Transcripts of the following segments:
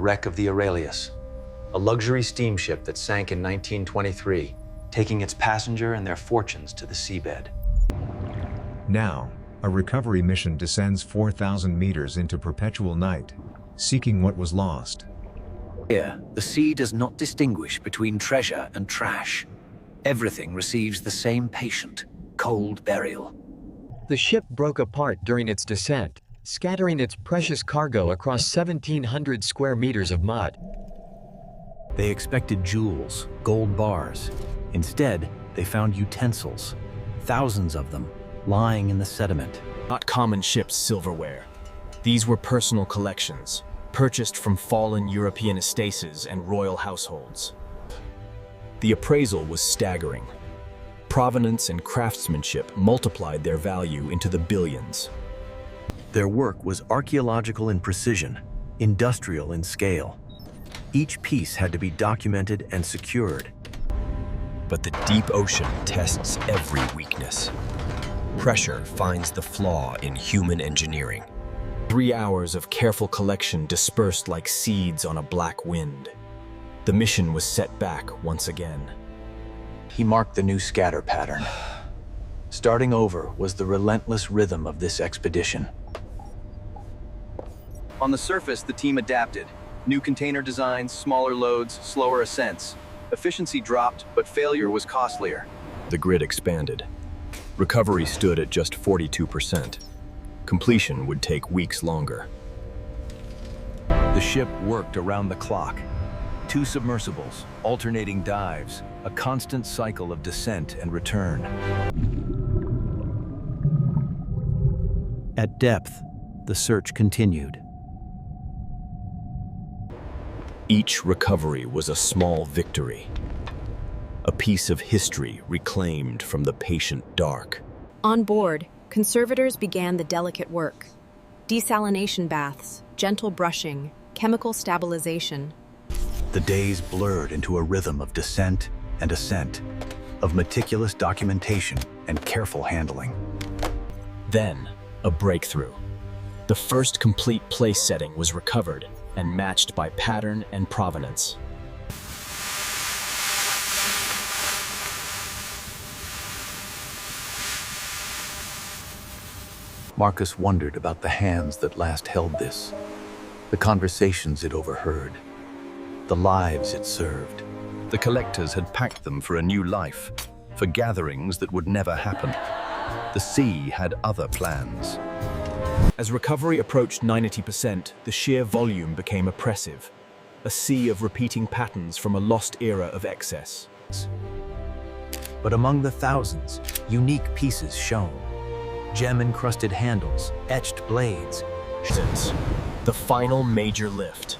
wreck of the Aurelius, a luxury steamship that sank in 1923, taking its passenger and their fortunes to the seabed. Now, a recovery mission descends 4,000 meters into perpetual night, seeking what was lost. Here, the sea does not distinguish between treasure and trash. Everything receives the same patient, cold burial. The ship broke apart during its descent, scattering its precious cargo across 1,700 square meters of mud. They expected jewels, gold bars. Instead, they found utensils, thousands of them, lying in the sediment. Not common ship's silverware. These were personal collections, purchased from fallen European estates and royal households. The appraisal was staggering. Provenance and craftsmanship multiplied their value into the billions. Their work was archaeological in precision, industrial in scale. Each piece had to be documented and secured. But the deep ocean tests every weakness. Pressure finds the flaw in human engineering. 3 hours of careful collection dispersed like seeds on a black wind. The mission was set back once again. He marked the new scatter pattern. Starting over was the relentless rhythm of this expedition. On the surface, the team adapted. New container designs, smaller loads, slower ascents. Efficiency dropped, but failure was costlier. The grid expanded. Recovery stood at just 42%. Completion would take weeks longer. The ship worked around the clock. 2 submersibles, alternating dives, a constant cycle of descent and return. At depth, the search continued. Each recovery was a small victory, a piece of history reclaimed from the patient dark. On board, conservators began the delicate work. Desalination baths, gentle brushing, chemical stabilization. The days blurred into a rhythm of descent and ascent, of meticulous documentation and careful handling. Then, a breakthrough. The first complete place setting was recovered and matched by pattern and provenance. Marcus wondered about the hands that last held this, the conversations it overheard, the lives it served. The collectors had packed them for a new life, for gatherings that would never happen. The sea had other plans. As recovery approached 90%, the sheer volume became oppressive, a sea of repeating patterns from a lost era of excess. But among the thousands, unique pieces shone. Gem-encrusted handles, etched blades. The final major lift.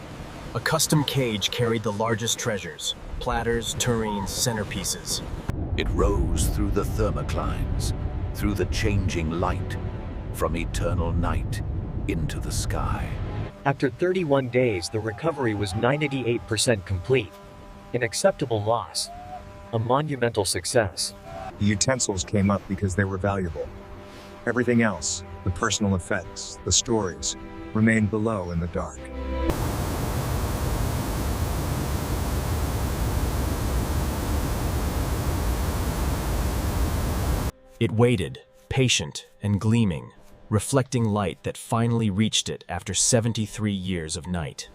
A custom cage carried the largest treasures, platters, tureens, centerpieces. It rose through the thermoclines, through the changing light, from eternal night into the sky. After 31 days, the recovery was 98% complete. An acceptable loss. A monumental success. The utensils came up because they were valuable. Everything else, the personal effects, the stories, remained below in the dark. It waited, patient and gleaming, reflecting light that finally reached it after 73 years of night.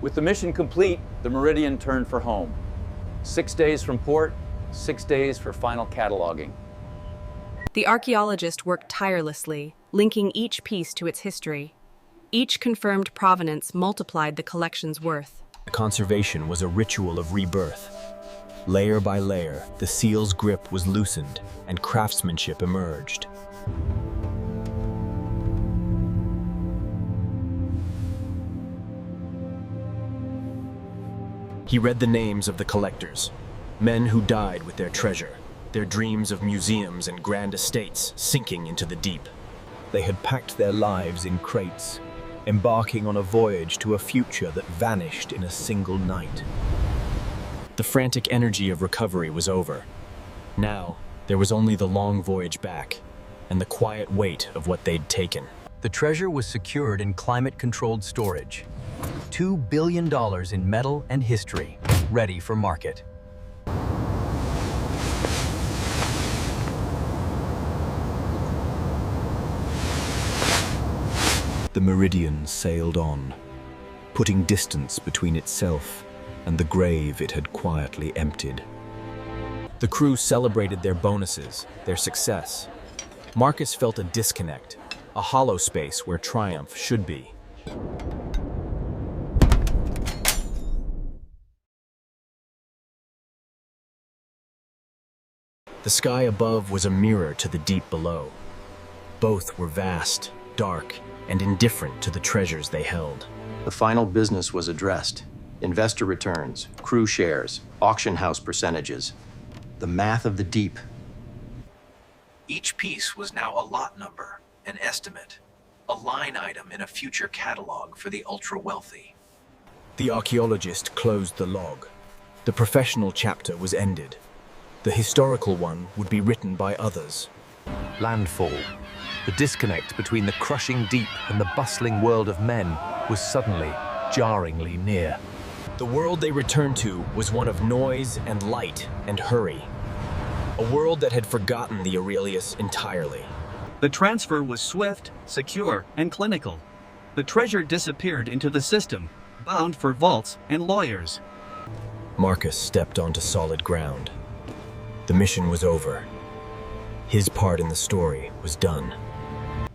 With the mission complete, the Meridian turned for home. 6 days from port, 6 days for final cataloging. The archaeologist worked tirelessly, linking each piece to its history. Each confirmed provenance multiplied the collection's worth. Conservation was a ritual of rebirth. Layer by layer, the seal's grip was loosened and craftsmanship emerged. He read the names of the collectors, men who died with their treasure, their dreams of museums and grand estates sinking into the deep. They had packed their lives in crates, embarking on a voyage to a future that vanished in a single night. The frantic energy of recovery was over. Now, there was only the long voyage back, and the quiet weight of what they'd taken. The treasure was secured in climate-controlled storage. $2 billion in metal and history, ready for market. The Meridian sailed on, putting distance between itself and the grave it had quietly emptied. The crew celebrated their bonuses, their success. Marcus felt a disconnect, a hollow space where triumph should be. The sky above was a mirror to the deep below. Both were vast, dark, and indifferent to the treasures they held. The final business was addressed. Investor returns, crew shares, auction house percentages. The math of the deep. Each piece was now a lot number, an estimate, a line item in a future catalog for the ultra-wealthy. The archaeologist closed the log. The professional chapter was ended. The historical one would be written by others. Landfall. The disconnect between the crushing deep and the bustling world of men was suddenly jarringly near. The world they returned to was one of noise and light and hurry. A world that had forgotten the Aurelius entirely. The transfer was swift, secure, and clinical. The treasure disappeared into the system, bound for vaults and lawyers. Marcus stepped onto solid ground. The mission was over. His part in the story was done.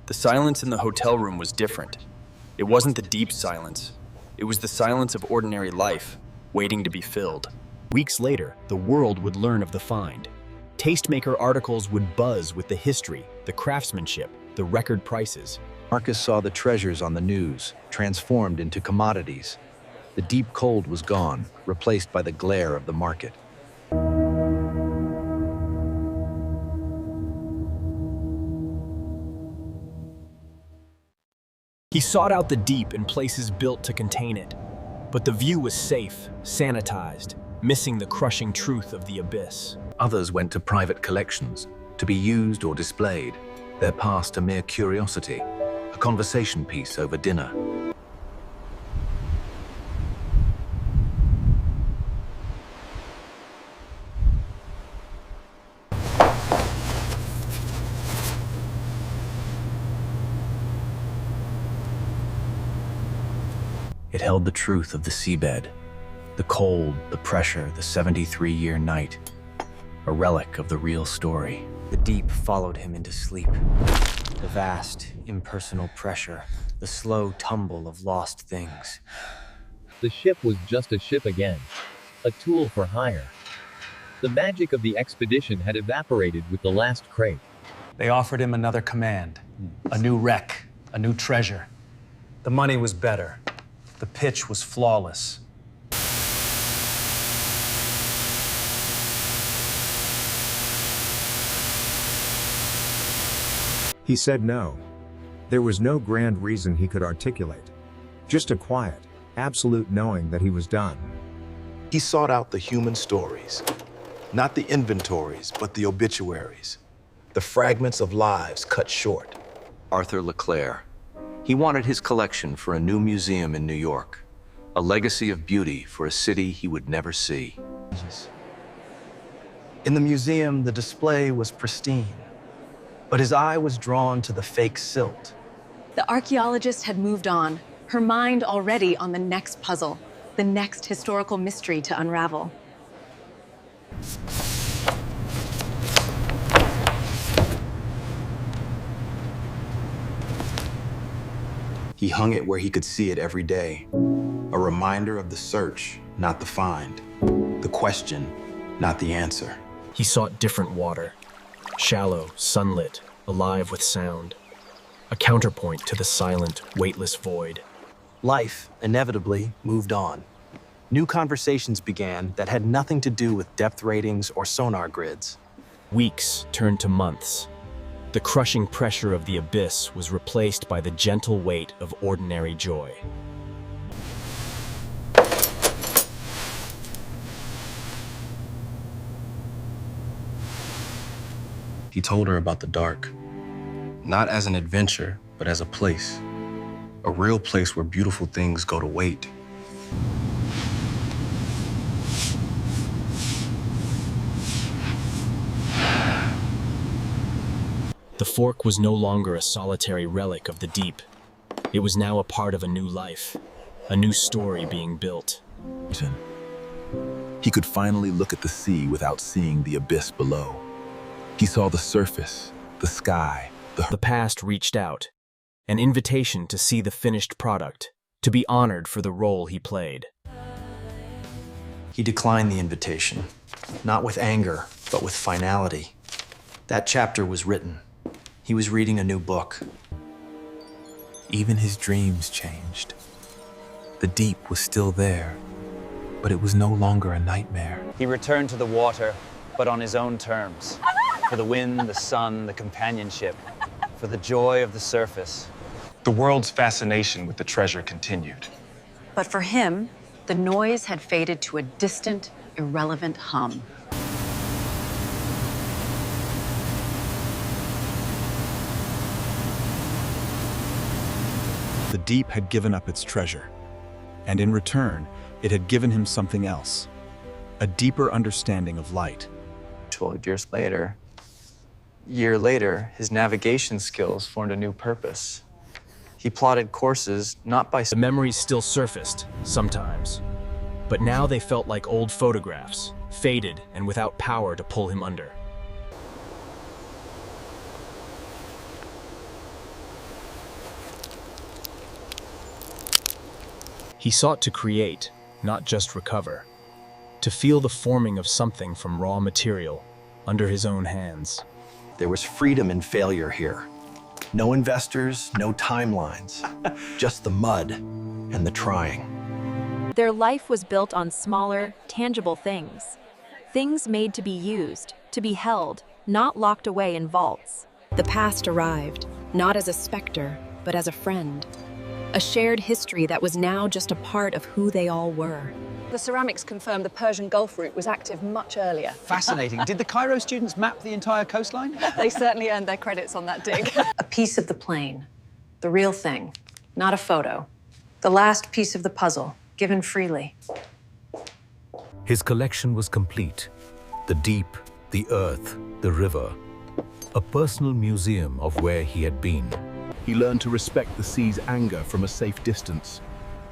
The silence in the hotel room was different. It wasn't the deep silence. It was the silence of ordinary life, waiting to be filled. Weeks later, the world would learn of the find. Tastemaker articles would buzz with the history, the craftsmanship, the record prices. Marcus saw the treasures on the news, transformed into commodities. The deep cold was gone, replaced by the glare of the market. He sought out the deep in places built to contain it. But the view was safe, sanitized, missing the crushing truth of the abyss. Others went to private collections, to be used or displayed, their past a mere curiosity, a conversation piece over dinner. It held the truth of the seabed, the cold, the pressure, the 73-year night, a relic of the real story. The deep followed him into sleep. The vast, impersonal pressure, the slow tumble of lost things. The ship was just a ship again, a tool for hire. The magic of the expedition had evaporated with the last crate. They offered him another command, a new wreck, a new treasure. The money was better. The pitch was flawless. He said no. There was no grand reason he could articulate. Just a quiet, absolute knowing that he was done. He sought out the human stories. Not the inventories, but the obituaries. The fragments of lives cut short. Arthur Leclerc. He wanted his collection for a new museum in New York. A legacy of beauty for a city he would never see. In the museum, the display was pristine, but his eye was drawn to the fake silt. The archaeologist had moved on, her mind already on the next puzzle, the next historical mystery to unravel. He hung it where he could see it every day. A reminder of the search, not the find. The question, not the answer. He sought different water. Shallow, sunlit, alive with sound. A counterpoint to the silent, weightless void. Life, inevitably, moved on. New conversations began that had nothing to do with depth ratings or sonar grids. Weeks turned to months. The crushing pressure of the abyss was replaced by the gentle weight of ordinary joy. He told her about the dark. Not as an adventure, but as a place. A real place where beautiful things go to wait. The fork was no longer a solitary relic of the deep. It was now a part of a new life, a new story being built. He could finally look at the sea without seeing the abyss below. He saw the surface, the sky, The past reached out, an invitation to see the finished product, to be honored for the role he played. He declined the invitation, not with anger, but with finality. That chapter was written. He was reading a new book. Even his dreams changed. The deep was still there, but it was no longer a nightmare. He returned to the water, but on his own terms. For the wind, the sun, the companionship. For the joy of the surface. The world's fascination with the treasure continued. But for him, the noise had faded to a distant, irrelevant hum. The deep had given up its treasure, and in return, it had given him something else, a deeper understanding of light. 12 years later, year later, his navigation skills formed a new purpose. He plotted courses not by... The memories still surfaced, sometimes. But now they felt like old photographs, faded and without power to pull him under. He sought to create, not just recover. To feel the forming of something from raw material, under his own hands. There was freedom in failure here. No investors, no timelines, just the mud and the trying. Their life was built on smaller, tangible things. Things made to be used, to be held, not locked away in vaults. The past arrived, not as a specter, but as a friend. A shared history that was now just a part of who they all were. The ceramics confirmed the Persian Gulf route was active much earlier. Fascinating. Did the Cairo students map the entire coastline? They certainly earned their credits on that dig. A piece of the plane, the real thing, not a photo. The last piece of the puzzle, given freely. His collection was complete. The deep, the earth, the river. A personal museum of where he had been. He learned to respect the sea's anger from a safe distance,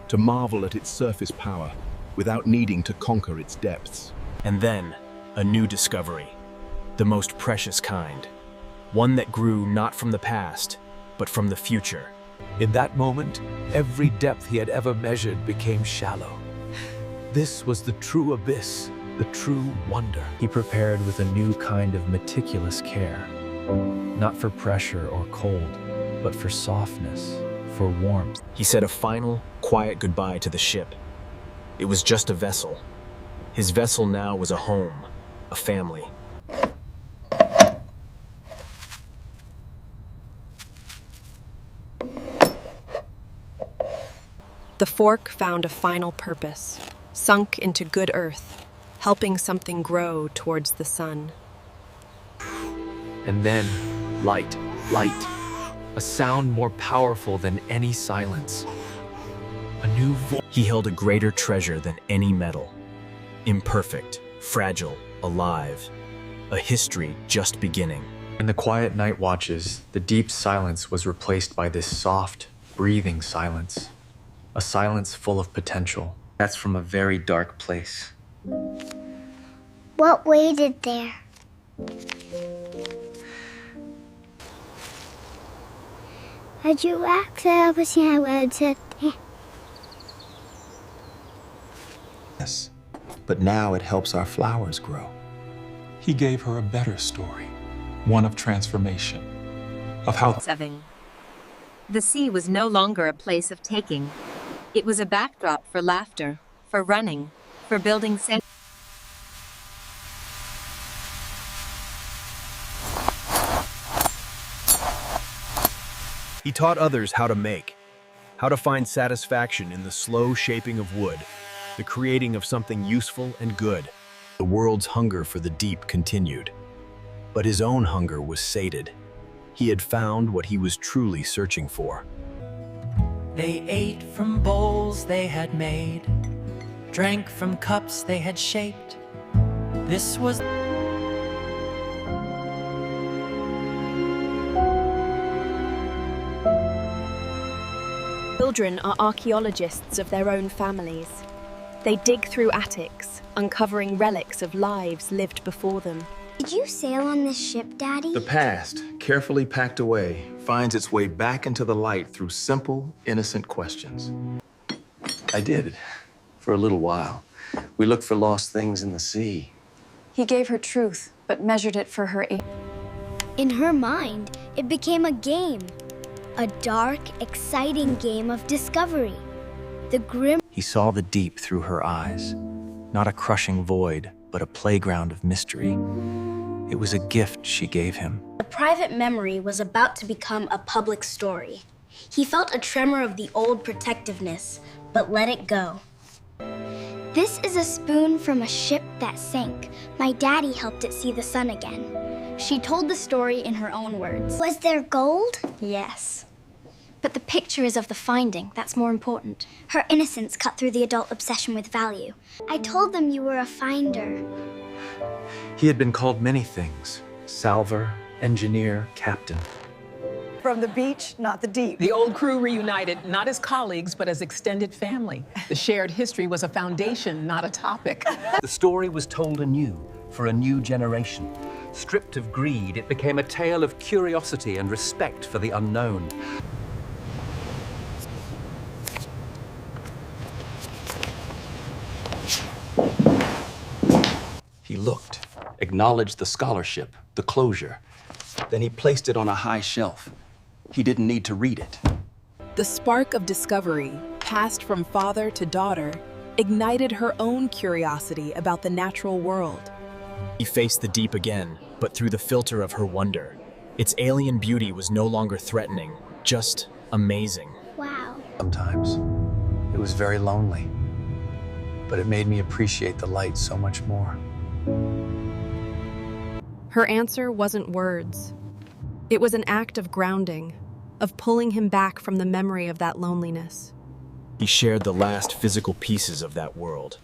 to marvel at its surface power without needing to conquer its depths. And then, a new discovery, the most precious kind. One that grew not from the past, but from the future. In that moment, every depth he had ever measured became shallow. This was the true abyss, the true wonder. He prepared with a new kind of meticulous care, not for pressure or cold, but for softness, for warmth. He said a final, quiet goodbye to the ship. It was just a vessel. His vessel now was a home, a family. The fork found a final purpose, sunk into good earth, helping something grow towards the sun. And then, light, light. A sound more powerful than any silence. A new voice. He held a greater treasure than any metal. Imperfect, fragile, alive. A history just beginning. In the quiet night watches, the deep silence was replaced by this soft, breathing silence. A silence full of potential. That's from a very dark place. What waited there? Yes, but now it helps our flowers grow. He gave her a better story, one of transformation, of how... The sea was no longer a place of taking. It was a backdrop for laughter, for running, for building sand. He taught others how to make, how to find satisfaction in the slow shaping of wood, the creating of something useful and good. The world's hunger for the deep continued, but his own hunger was sated. He had found what he was truly searching for. They ate from bowls they had made, drank from cups they had shaped. This was... children are archaeologists of their own families. They dig through attics, uncovering relics of lives lived before them. Did you sail on this ship, Daddy? The past, carefully packed away, finds its way back into the light through simple, innocent questions. I did, for a little while. We looked for lost things in the sea. He gave her truth, but measured it for her age. In her mind, it became a game. A dark, exciting game of discovery. The grim... He saw the deep through her eyes. Not a crushing void, but a playground of mystery. It was a gift she gave him. The private memory was about to become a public story. He felt a tremor of the old protectiveness, but let it go. This is a spoon from a ship that sank. My daddy helped it see the sun again. She told the story in her own words. Was there gold? Yes. But the picture is of the finding. That's more important. Her innocence cut through the adult obsession with value. I told them you were a finder. He had been called many things. Salver, engineer, captain. From the beach, not the deep. The old crew reunited, not as colleagues, but as extended family. The shared history was a foundation, not a topic. The story was told anew, for a new generation. Stripped of greed, it became a tale of curiosity and respect for the unknown. He looked, acknowledged the scholarship, the closure. Then he placed it on a high shelf. He didn't need to read it. The spark of discovery, passed from father to daughter, ignited her own curiosity about the natural world. He faced the deep again, but through the filter of her wonder. Its alien beauty was no longer threatening, just amazing. Wow. Sometimes it was very lonely, but it made me appreciate the light so much more. Her answer wasn't words. It was an act of grounding, of pulling him back from the memory of that loneliness. He shared the last physical pieces of that world,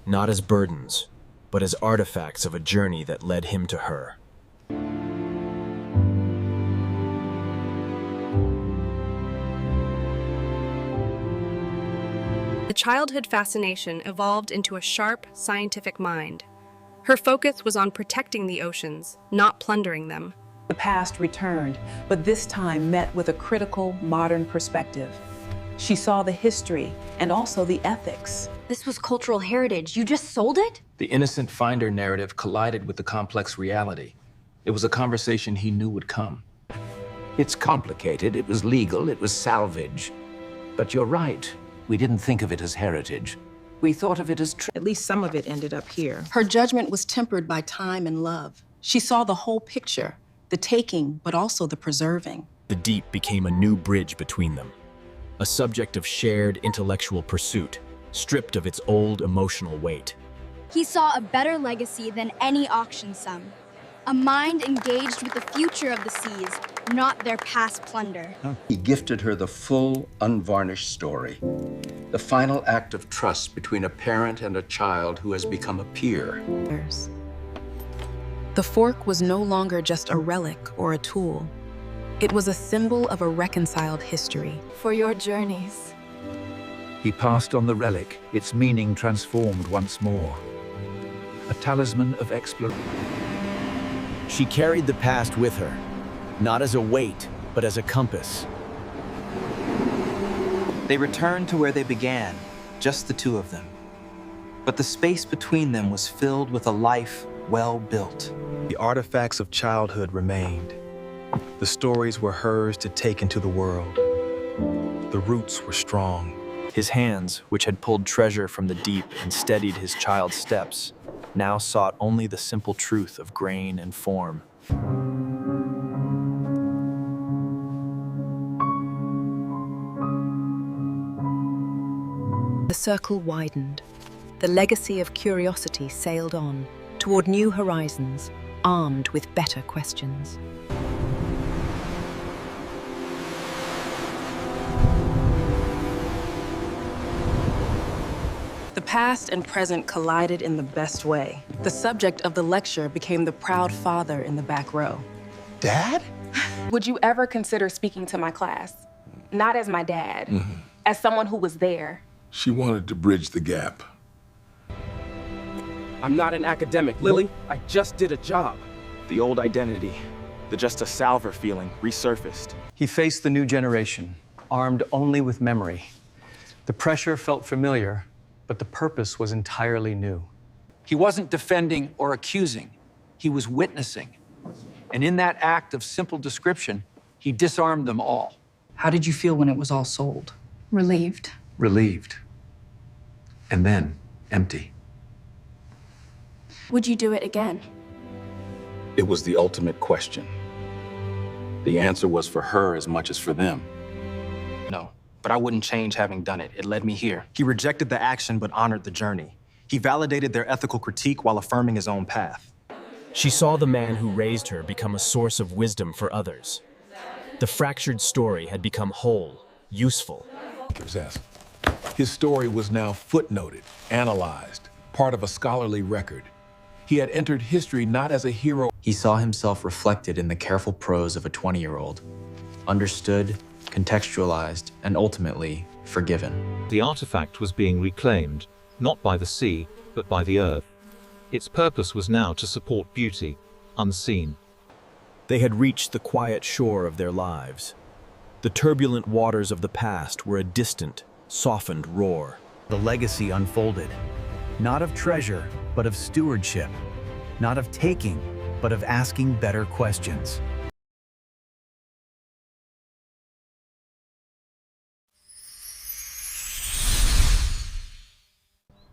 not as burdens, but as artifacts of a journey that led him to her. The childhood fascination evolved into a sharp, scientific mind. Her focus was on protecting the oceans, not plundering them. The past returned, but this time met with a critical, modern perspective. She saw the history and also the ethics. This was cultural heritage. You just sold it? The innocent finder narrative collided with the complex reality. It was a conversation he knew would come. It's complicated, it was legal, it was salvage. But you're right, we didn't think of it as heritage. We thought of it as At least some of it ended up here. Her judgment was tempered by time and love. She saw the whole picture, the taking, but also the preserving. The deep became a new bridge between them, a subject of shared intellectual pursuit, stripped of its old emotional weight. He saw a better legacy than any auction sum. A mind engaged with the future of the seas, not their past plunder. He gifted her the full, unvarnished story. The final act of trust between a parent and a child who has become a peer. The fork was no longer just a relic or a tool. It was a symbol of a reconciled history. For your journeys. He passed on the relic, its meaning transformed once more. A talisman of exploration. She carried the past with her, not as a weight, but as a compass. They returned to where they began, just the two of them. But the space between them was filled with a life well built. The artifacts of childhood remained. The stories were hers to take into the world. The roots were strong. His hands, which had pulled treasure from the deep and steadied his child's steps, now sought only the simple truth of grain and form. The circle widened. The legacy of curiosity sailed on, toward new horizons, armed with better questions. The past and present collided in the best way. The subject of the lecture became the proud father in the back row. Dad? Would you ever consider speaking to my class? Not as my dad, as someone who was there? She wanted to bridge the gap. I'm not an academic, Lily. I just did a job. The old identity, the just a salver feeling, resurfaced. He faced the new generation, armed only with memory. The pressure felt familiar, but the purpose was entirely new. He wasn't defending or accusing. He was witnessing. And in that act of simple description, he disarmed them all. How did you feel when it was all sold? Relieved. Relieved. And then empty. Would you do it again? It was the ultimate question. The answer was for her as much as for them. No, but I wouldn't change having done it. It led me here. He rejected the action but honored the journey. He validated their ethical critique while affirming his own path. She saw the man who raised her become a source of wisdom for others. The fractured story had become whole, useful. His story was now footnoted, analyzed, part of a scholarly record. He had entered history not as a hero. He saw himself reflected in the careful prose of a 20-year-old, understood, contextualized, and ultimately forgiven. The artifact was being reclaimed, not by the sea, but by the earth. Its purpose was now to support beauty, unseen. They had reached the quiet shore of their lives. The turbulent waters of the past were a distant, softened roar. The legacy unfolded, not of treasure, but of stewardship, not of taking, but of asking better questions.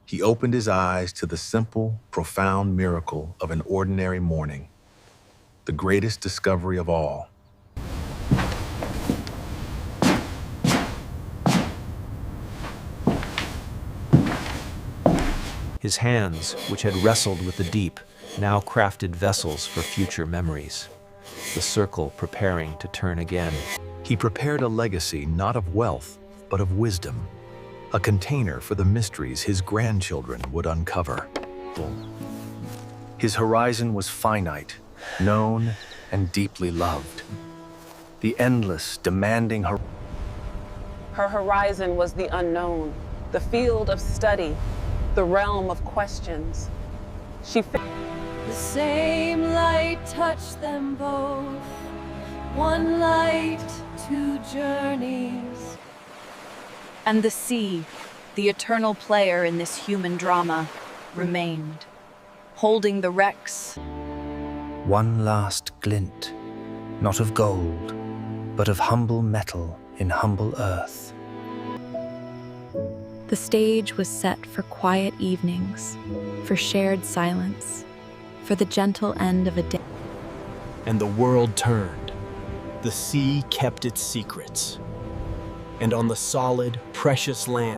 He opened his eyes to the simple, profound miracle of an ordinary morning, the greatest discovery of all. His hands, which had wrestled with the deep, now crafted vessels for future memories. The circle preparing to turn again. He prepared a legacy not of wealth, but of wisdom. A container for the mysteries his grandchildren would uncover. His horizon was finite, known, and deeply loved. The endless, demanding Her horizon was the unknown, the field of study, the realm of questions. The same light touched them both. One light, two journeys. And the sea, the eternal player in this human drama, remained, holding the wrecks. One last glint, not of gold, but of humble metal in humble earth. The stage was set for quiet evenings, for shared silence, for the gentle end of a day. And the world turned. The sea kept its secrets. And on the solid, precious land,